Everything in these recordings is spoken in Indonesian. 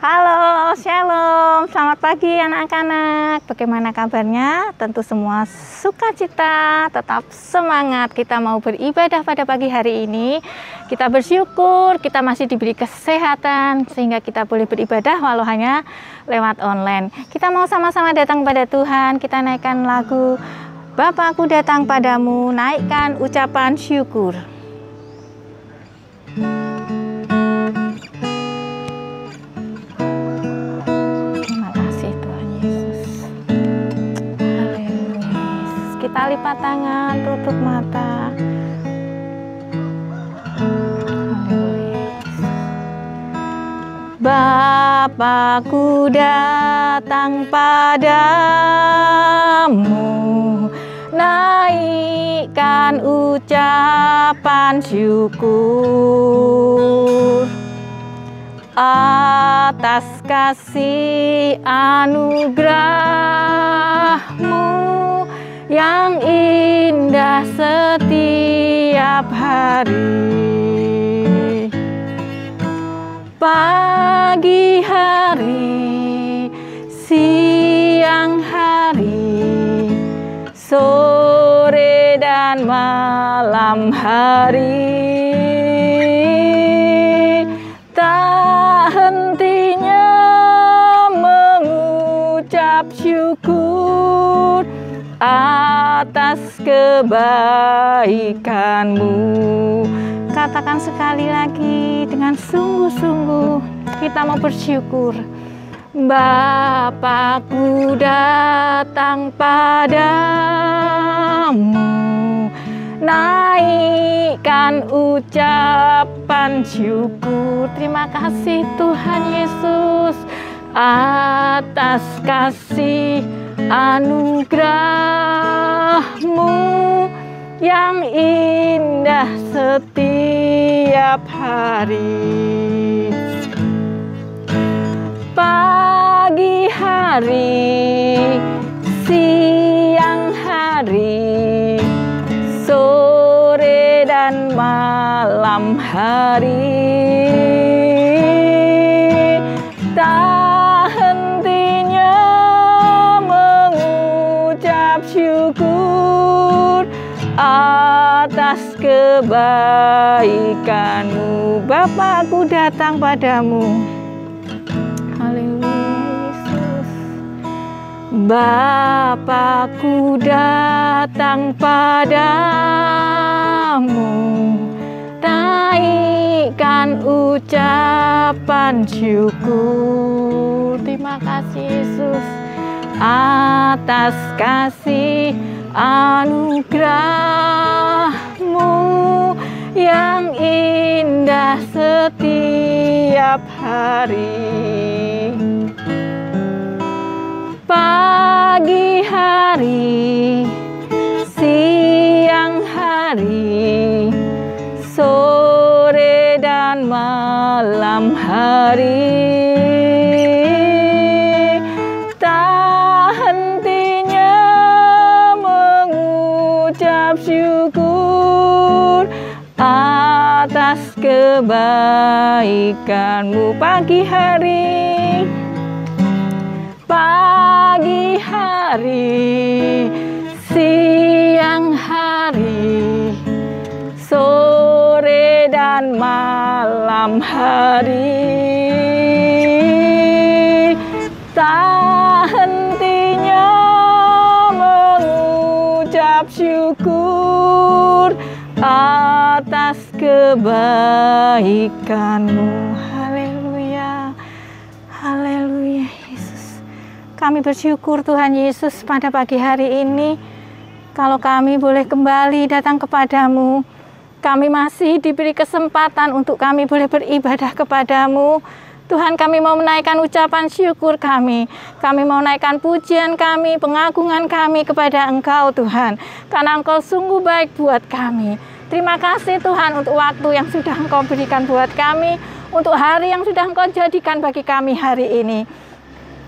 Halo, Shalom. Selamat pagi anak-anak. Bagaimana kabarnya? Tentu semua sukacita, tetap semangat. Kita mau beribadah pada pagi hari ini. Kita bersyukur kita masih diberi kesehatan sehingga kita boleh beribadah walau hanya lewat online. Kita mau sama-sama datang pada Tuhan. Kita naikkan lagu Bapa, aku datang padamu, naikkan ucapan syukur. Kita lipat tangan, tutup mata. Bapa,ku datang padamu, naikkan ucapan syukur atas kasih anugerah-Mu yang indah setiap hari. Pagi hari, siang hari, sore dan malam hari, tak hentinya mengucap syukur atas kebaikan-Mu. Katakan sekali lagi dengan sungguh-sungguh, kita mau bersyukur. Bapa,ku datang padamu, naikkan ucapan syukur. Terima kasih Tuhan Yesus atas kasih anugerah-Mu yang indah setiap hari. Pagi hari, siang hari, sore dan malam hari, tak hentinya mengucap syukur atas kebaikan-Mu. Bapa, aku datang padamu. Haleluya Yesus. Bapa, aku datang padamu, naikkan ucapan syukur. Terima kasih Yesus atas kasih anugerah-Mu yang indah setiap hari. Pagi hari, siang hari, sore dan malam hari, tak hentinya mengucap syukur atas kebaikan-Mu. Pagi hari, pagi hari, siang hari, sore dan malam hari, tak hentinya mengucap syukur atas kebaikan-Mu. Haleluya, haleluya Yesus. Kami bersyukur Tuhan Yesus pada pagi hari ini, kalau kami boleh kembali datang kepadamu. Kami masih diberi kesempatan untuk kami boleh beribadah kepadamu. Tuhan, kami mau menaikkan ucapan syukur kami. Kami mau naikkan pujian kami, pengagungan kami kepada Engkau Tuhan, karena Engkau sungguh baik buat kami. Terima kasih Tuhan untuk waktu yang sudah Engkau berikan buat kami, untuk hari yang sudah Engkau jadikan bagi kami hari ini.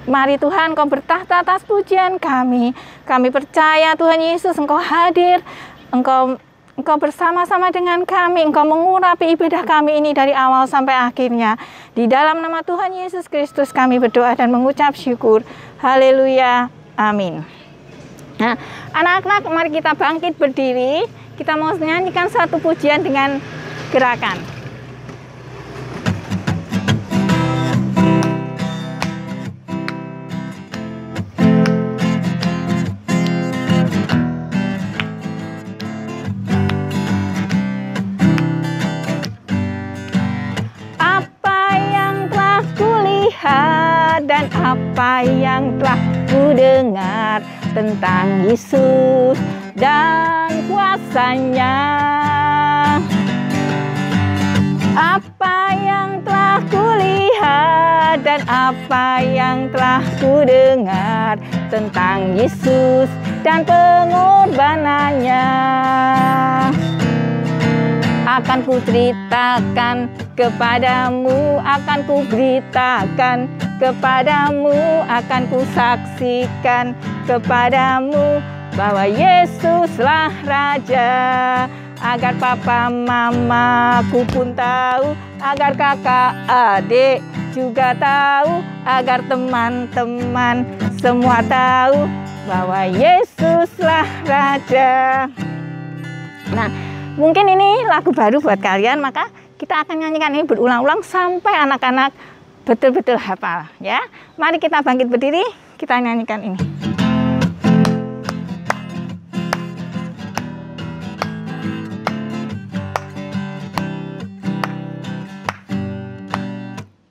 Mari Tuhan, Engkau bertahta atas pujian kami. Kami percaya Tuhan Yesus Engkau hadir, Engkau Engkau bersama-sama dengan kami, Engkau mengurapi ibadah kami ini dari awal sampai akhirnya. Di dalam nama Tuhan Yesus Kristus kami berdoa dan mengucap syukur. Haleluya, amin. Nah, anak-anak, mari kita bangkit berdiri. Kita mau nyanyikan satu pujian dengan gerakan. Dan apa yang telah ku dengar tentang Yesus dan kuasa-Nya. Apa yang telah ku lihat dan apa yang telah ku dengar tentang Yesus dan pengorbanannya, akan ku ceritakan kepadamu, akan ku beritakan kepadamu, akan ku saksikan kepadamu bahwa Yesuslah Raja. Agar papa mamaku pun tahu, agar kakak adik juga tahu, agar teman-teman semua tahu bahwa Yesuslah Raja. Nah, mungkin ini lagu baru buat kalian, maka kita akan nyanyikan ini berulang-ulang sampai anak-anak betul-betul hafal ya. Mari kita bangkit berdiri, kita nyanyikan ini.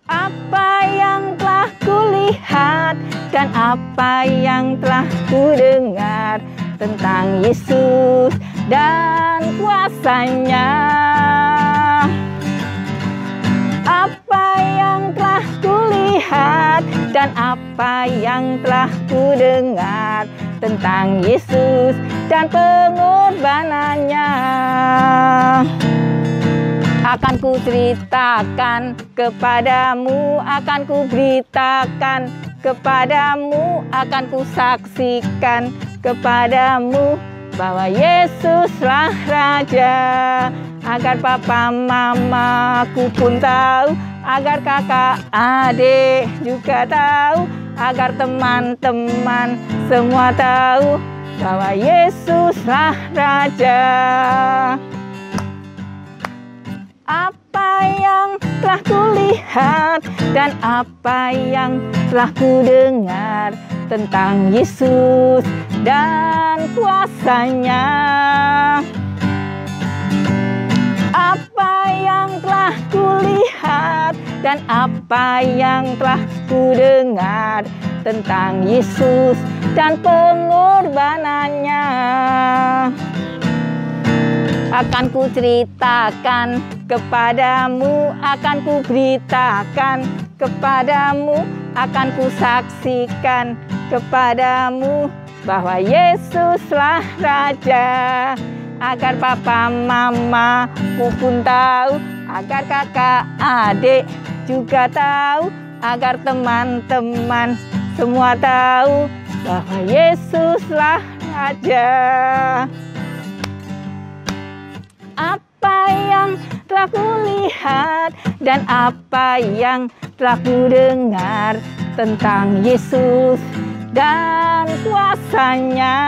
Apa yang telah kulihat dan apa yang telah kudengar tentang Yesus dan kuasa-Nya. Apa yang telah kulihat dan apa yang telah kudengar tentang Yesus dan pengorbanannya, akan ku ceritakan kepadamu, akan ku beritakan kepadamu, akan ku saksikan kepadamu bahwa Yesuslah Raja. Agar papa mamaku pun tahu, agar kakak adik juga tahu, agar teman-teman semua tahu bahwa Yesuslah Raja. Apa yang telah kulihat dan apa yang telah kudengar tentang Yesus dan kuasa-Nya. Apa yang telah kulihat dan apa yang telah kudengar tentang Yesus dan pengorbanannya, akan ku ceritakan kepadamu, akan ku beritakan kepadamu, akan ku saksikan kepadamu bahwa Yesuslah Raja. Agar papa mamaku pun tahu, agar kakak adik juga tahu, agar teman-teman semua tahu bahwa Yesuslah Raja. Apa yang telah kulihat dan apa yang telah kudengar tentang Yesus dan kuasa-Nya.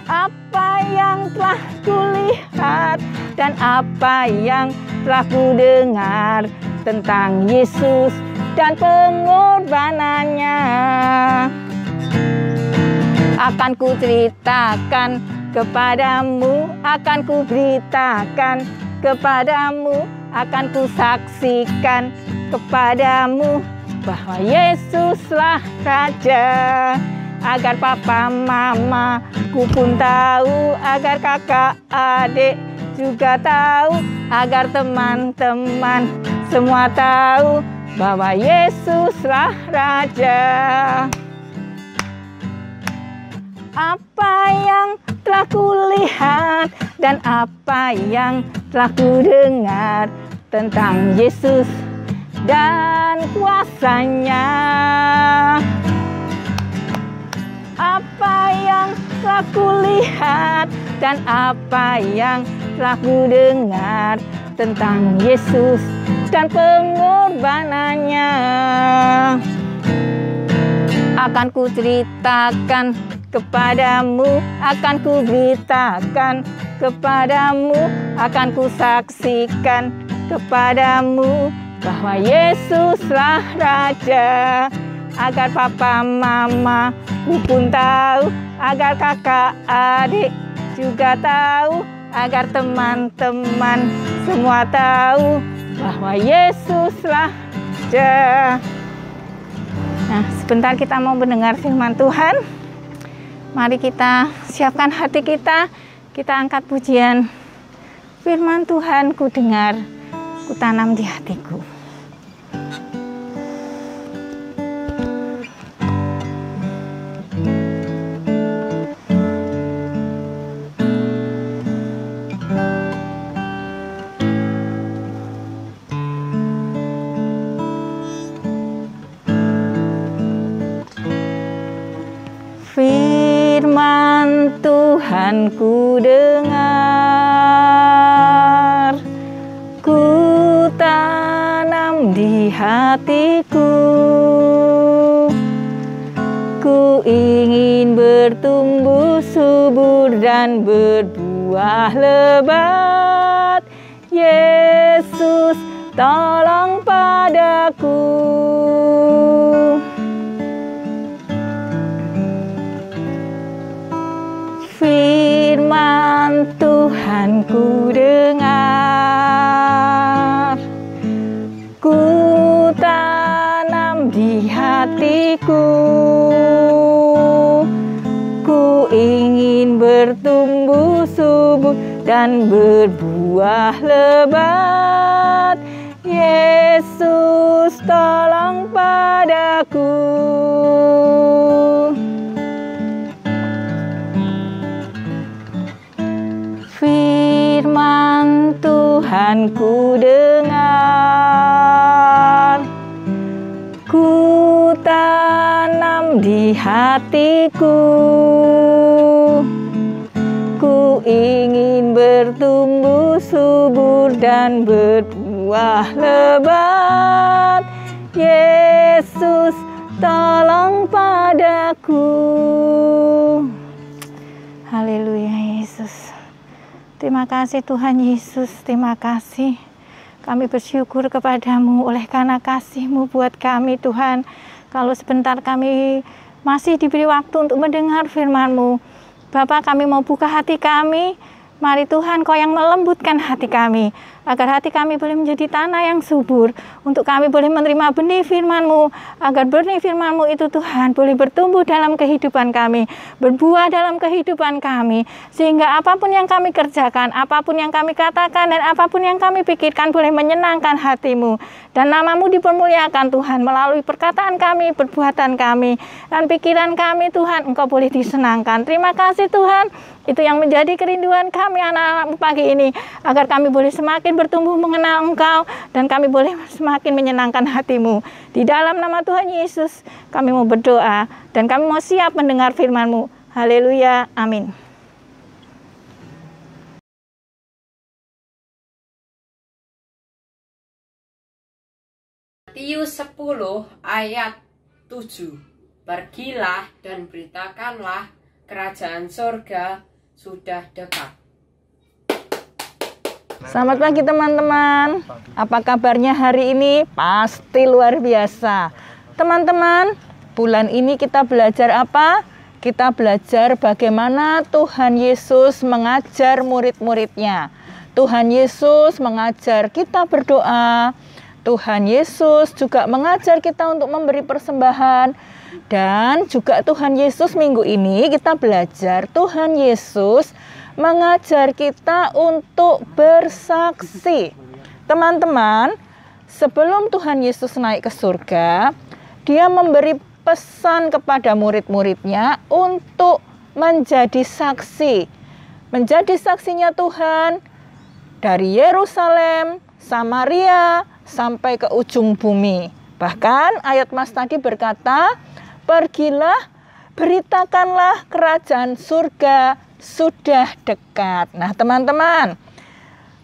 Apa yang telah kulihat dan apa yang telah kudengar tentang Yesus dan pengorbanannya, akan ku ceritakan kepadamu, akan ku beritakan kepadamu, akan ku saksikan kepadamu bahwa Yesuslah Raja. Agar papa mamaku pun tahu, agar kakak adik juga tahu, agar teman-teman semua tahu bahwa Yesuslah Raja. Apa yang telah kulihat dan apa yang telah kudengar tentang Yesus dan kuasa-Nya. Apa yang telah telah kulihat dan apa yang telah kudengar tentang Yesus dan pengorbanannya, akan kuceritakan kepadamu, akan kuberitakan kepadamu, akan kusaksikan kepadamu bahwa Yesuslah Raja, agar papa mama ku pun tahu, agar kakak adik juga tahu, agar teman-teman semua tahu bahwa Yesuslah Raja. Nah, sebentar kita mau mendengar firman Tuhan. Mari kita siapkan hati kita, kita angkat pujian. Firman Tuhan ku dengar, ku tanam di hatiku. Firman Tuhan ku dengar, ku tanam di hatiku, ku ingin bertumbuh subur dan berbuah lebat. Yesus, tolong padaku. Firman Tuhan ku dengar, ku tanam di hatiku, ku ingin bertumbuh subur dan berbuah lebat. Yesus, tolong padaku. Firman Tuhan ku dengar, ku tanam di hatiku, ku ingin bertumbuh subur dan berbuah lebat. Yesus, tolong padaku. Haleluya Yesus. Terima kasih Tuhan Yesus, terima kasih. Kami bersyukur kepadamu oleh karena kasih-Mu buat kami Tuhan. Kalau sebentar kami masih diberi waktu untuk mendengar firman-Mu, Bapa, kami mau buka hati kami. Mari Tuhan, Kau yang melembutkan hati kami, agar hati kami boleh menjadi tanah yang subur, untuk kami boleh menerima benih firman-Mu, agar benih firman-Mu itu Tuhan boleh bertumbuh dalam kehidupan kami, berbuah dalam kehidupan kami, sehingga apapun yang kami kerjakan, apapun yang kami katakan, dan apapun yang kami pikirkan boleh menyenangkan hati-Mu, dan nama-Mu dipermuliakan Tuhan, melalui perkataan kami, perbuatan kami, dan pikiran kami Tuhan, Engkau boleh disenangkan. Terima kasih Tuhan, itu yang menjadi kerinduan kami anak-anak-Mu pagi ini, agar kami boleh semakin bertumbuh mengenal Engkau, dan kami boleh semakin menyenangkan hati-Mu. Di dalam nama Tuhan Yesus, kami mau berdoa, dan kami mau siap mendengar firman-Mu. Haleluya, amin. Matius 10 ayat 7. Pergilah dan beritakanlah kerajaan surga sudah dekat. Selamat pagi teman-teman. Apa kabarnya hari ini? Pasti luar biasa. Teman-teman, bulan ini kita belajar apa? Kita belajar bagaimana Tuhan Yesus mengajar murid-muridnya. Tuhan Yesus mengajar kita berdoa. Tuhan Yesus juga mengajar kita untuk memberi persembahan. Dan juga Tuhan Yesus minggu ini kita belajar Tuhan Yesus mengajar kita untuk bersaksi. Teman-teman, sebelum Tuhan Yesus naik ke surga, Dia memberi pesan kepada murid-muridnya untuk menjadi saksi. Menjadi saksinya Tuhan dari Yerusalem, Samaria, sampai ke ujung bumi. Bahkan ayat Mas tadi berkata, pergilah, beritakanlah kerajaan surga sudah dekat. Nah teman-teman,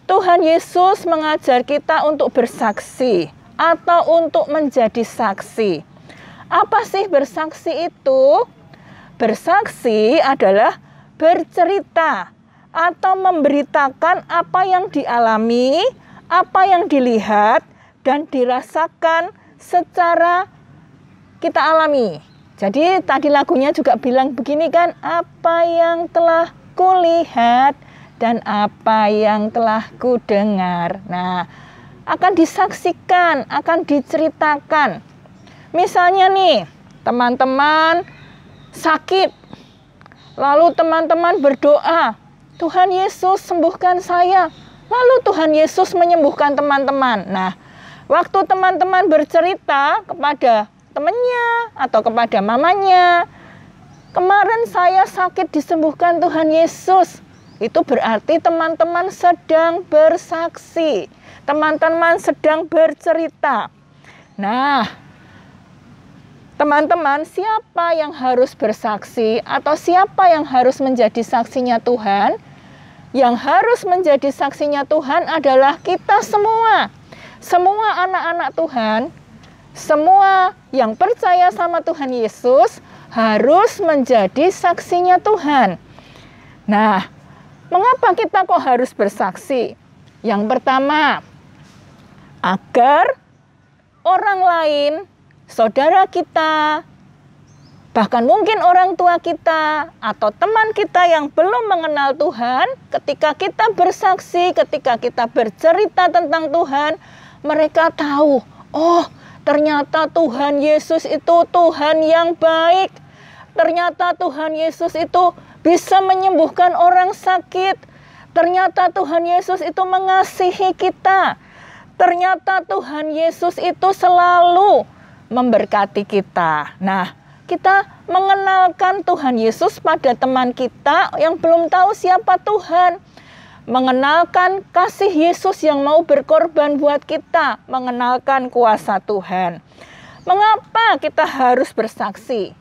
Tuhan Yesus mengajar kita untuk bersaksi atau untuk menjadi saksi. Apa sih bersaksi itu? Bersaksi adalah bercerita atau memberitakan apa yang dialami, apa yang dilihat dan dirasakan secara kita alami. Jadi tadi lagunya juga bilang begini kan, apa yang telah kulihat dan apa yang telah kudengar. Nah, akan disaksikan, akan diceritakan. Misalnya nih, teman-teman sakit, lalu teman-teman berdoa, Tuhan Yesus sembuhkan saya. Lalu Tuhan Yesus menyembuhkan teman-teman. Nah, waktu teman-teman bercerita kepada temannya atau kepada mamanya, kemarin saya sakit disembuhkan Tuhan Yesus. Itu berarti teman-teman sedang bersaksi. Teman-teman sedang bercerita. Nah, teman-teman, siapa yang harus bersaksi atau siapa yang harus menjadi saksinya Tuhan? Yang harus menjadi saksinya Tuhan adalah kita semua. Semua anak-anak Tuhan, semua yang percaya sama Tuhan Yesus harus menjadi saksinya Tuhan. Nah, mengapa kita kok harus bersaksi? Yang pertama, agar orang lain, saudara kita, bahkan mungkin orang tua kita atau teman kita yang belum mengenal Tuhan, ketika kita bersaksi, ketika kita bercerita tentang Tuhan, mereka tahu, oh, ternyata Tuhan Yesus itu Tuhan yang baik. Ternyata Tuhan Yesus itu bisa menyembuhkan orang sakit. Ternyata Tuhan Yesus itu mengasihi kita. Ternyata Tuhan Yesus itu selalu memberkati kita. Nah, kita mengenalkan Tuhan Yesus pada teman kita yang belum tahu siapa Tuhan. Mengenalkan kasih Yesus yang mau berkorban buat kita, mengenalkan kuasa Tuhan. Mengapa kita harus bersaksi?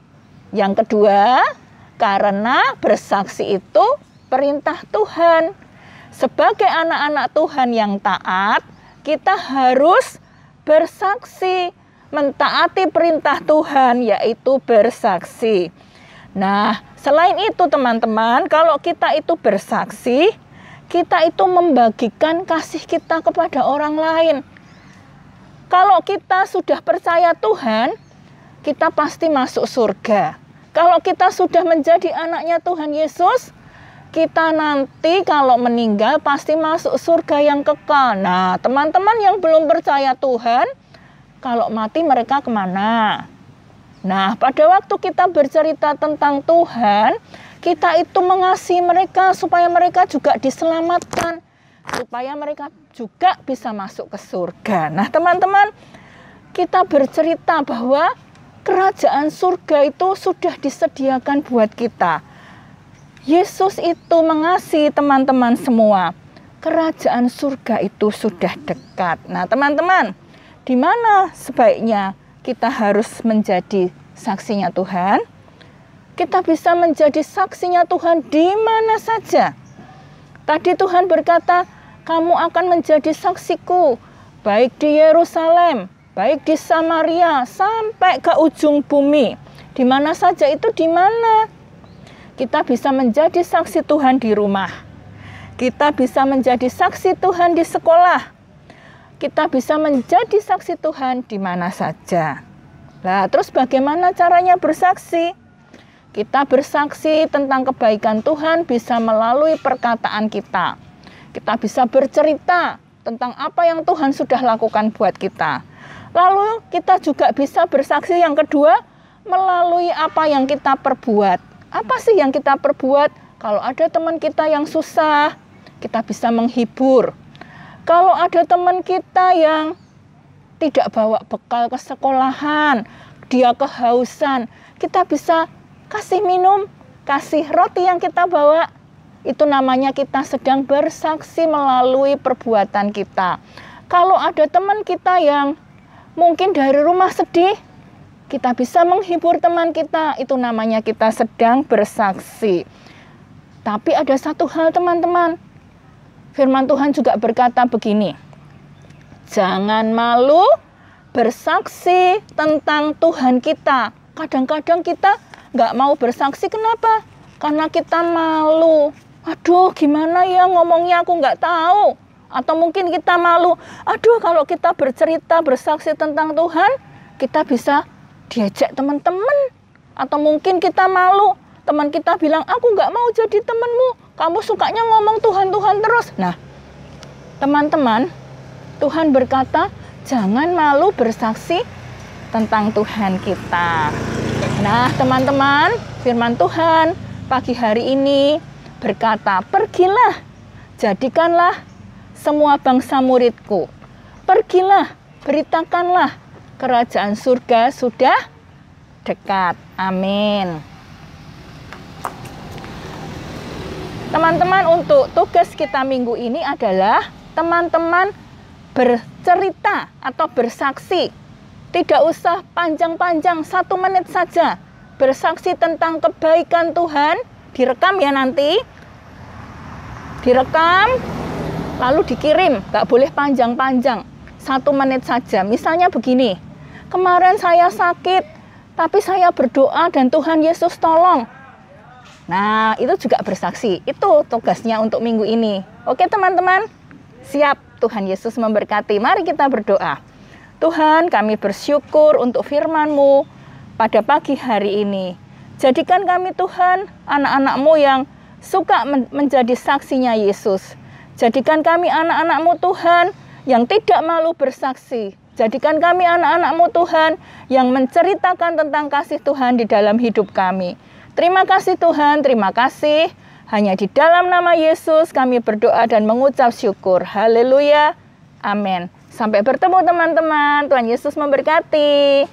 Yang kedua, karena bersaksi itu perintah Tuhan. Sebagai anak-anak Tuhan yang taat, kita harus bersaksi, mentaati perintah Tuhan, yaitu bersaksi. Nah, selain itu teman-teman, kalau kita itu bersaksi, kita itu membagikan kasih kita kepada orang lain. Kalau kita sudah percaya Tuhan, kita pasti masuk surga. Kalau kita sudah menjadi anaknya Tuhan Yesus, kita nanti kalau meninggal pasti masuk surga yang kekal. Nah, teman-teman yang belum percaya Tuhan, kalau mati mereka kemana? Nah, pada waktu kita bercerita tentang Tuhan, kita itu mengasihi mereka supaya mereka juga diselamatkan, supaya mereka juga bisa masuk ke surga. Nah teman-teman, kita bercerita bahwa kerajaan surga itu sudah disediakan buat kita. Yesus itu mengasihi teman-teman semua. Kerajaan surga itu sudah dekat. Nah teman-teman, di mana sebaiknya kita harus menjadi saksinya Tuhan? Kita bisa menjadi saksinya Tuhan di mana saja. Tadi Tuhan berkata, kamu akan menjadi saksiku, baik di Yerusalem, baik di Samaria, sampai ke ujung bumi. Di mana saja itu di mana? Kita bisa menjadi saksi Tuhan di rumah. Kita bisa menjadi saksi Tuhan di sekolah. Kita bisa menjadi saksi Tuhan di mana saja. Nah, terus bagaimana caranya bersaksi? Kita bersaksi tentang kebaikan Tuhan bisa melalui perkataan kita. Kita bisa bercerita tentang apa yang Tuhan sudah lakukan buat kita. Lalu kita juga bisa bersaksi yang kedua melalui apa yang kita perbuat. Apa sih yang kita perbuat? Kalau ada teman kita yang susah, kita bisa menghibur. Kalau ada teman kita yang tidak bawa bekal ke sekolahan, dia kehausan, kita bisa kasih minum, kasih roti yang kita bawa. Itu namanya kita sedang bersaksi melalui perbuatan kita. Kalau ada teman kita yang mungkin dari rumah sedih, kita bisa menghibur teman kita, itu namanya kita sedang bersaksi. Tapi ada satu hal teman-teman, firman Tuhan juga berkata begini, jangan malu bersaksi tentang Tuhan kita. Kadang-kadang kita nggak mau bersaksi, kenapa? Karena kita malu. Aduh, gimana ya ngomongnya, aku nggak tahu. Atau mungkin kita malu, aduh kalau kita bercerita, bersaksi tentang Tuhan, kita bisa diajak teman-teman. Atau mungkin kita malu, teman kita bilang, aku nggak mau jadi temanmu, kamu sukanya ngomong Tuhan-Tuhan terus. Nah, teman-teman, Tuhan berkata, jangan malu bersaksi tentang Tuhan kita. Nah, teman-teman, firman Tuhan pagi hari ini berkata, pergilah, jadikanlah semua bangsa muridku. Pergilah, beritakanlah, kerajaan surga sudah dekat. Amin. Teman-teman, untuk tugas kita minggu ini adalah teman-teman bercerita atau bersaksi. Tidak usah panjang-panjang, 1 menit saja. Bersaksi tentang kebaikan Tuhan. Direkam ya nanti. Direkam, lalu dikirim. Gak boleh panjang-panjang. 1 menit saja. Misalnya begini. Kemarin saya sakit, tapi saya berdoa dan Tuhan Yesus tolong. Nah, itu juga bersaksi. Itu tugasnya untuk minggu ini. Oke teman-teman? Siap, Tuhan Yesus memberkati. Mari kita berdoa. Tuhan, kami bersyukur untuk firman-Mu pada pagi hari ini. Jadikan kami Tuhan, anak-anak-Mu yang suka menjadi saksinya Yesus. Jadikan kami anak-anak-Mu Tuhan, yang tidak malu bersaksi. Jadikan kami anak-anak-Mu Tuhan, yang menceritakan tentang kasih Tuhan di dalam hidup kami. Terima kasih Tuhan, terima kasih. Hanya di dalam nama Yesus kami berdoa dan mengucap syukur. Haleluya. Amin. Sampai bertemu teman-teman. Tuhan Yesus memberkati.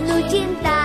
Cinta